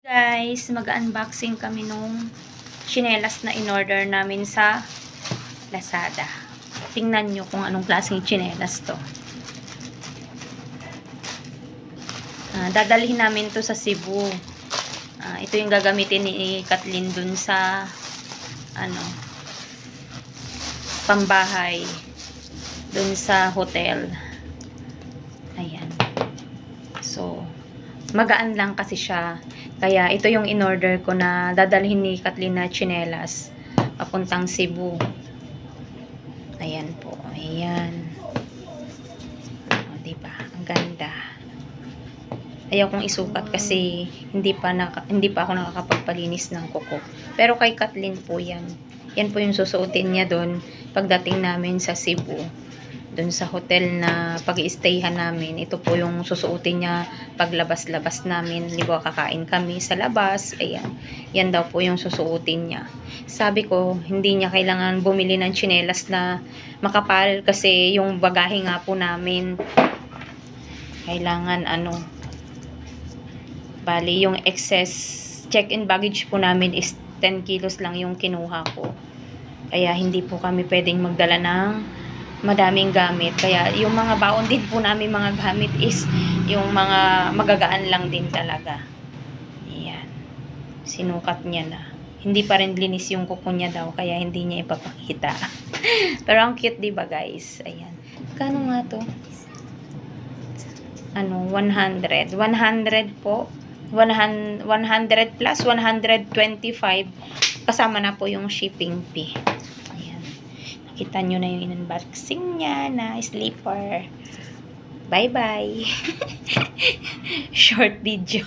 Guys, mag-unboxing kami nung tsinelas na in-order namin sa Lazada. Tingnan nyo kung anong klaseng tsinelas to. Dadalhin namin to sa Cebu. Ito yung gagamitin ni Kathleen dun sa pambahay dun sa hotel. Ayan. So, magaan lang kasi siya. Kaya ito yung in-order ko na dadalhin ni Kathleen na tsinelas papuntang Cebu. Ayan po. Ayan. O, diba? Ang ganda. Ayaw kong isukat kasi hindi pa ako nakakapagpalinis ng kuko. Pero kay Kathleen po yan. Yan po yung susuotin niya doon pagdating namin sa Cebu. Doon sa hotel na pag-i-stayhan namin, ito po yung susuotin niya paglabas-labas namin. Di ba, kakain kami sa labas. Ayan. Yan daw po yung susuotin niya. Sabi ko, hindi niya kailangan bumili ng tsinelas na makapal kasi yung bagahe nga po namin kailangan bali yung excess check-in baggage po namin is 10 kilos lang yung kinuha ko. Kaya hindi po kami pwedeng magdala ng madaming gamit. Kaya yung mga baon din po namin mga gamit is yung mga magagaan lang din talaga. Ayan. Sinukat niya na. Hindi pa rin linis yung kuko niya daw. Kaya hindi niya ipapakita. Pero ang cute diba guys? Ayan. Kano nga to? 100. 100 po. 100 plus 125. Kasama na po yung shipping fee. Kita nyo na yung unboxing niya na slipper. Bye-bye. Short video.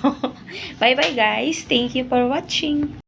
Bye-bye guys. Thank you for watching.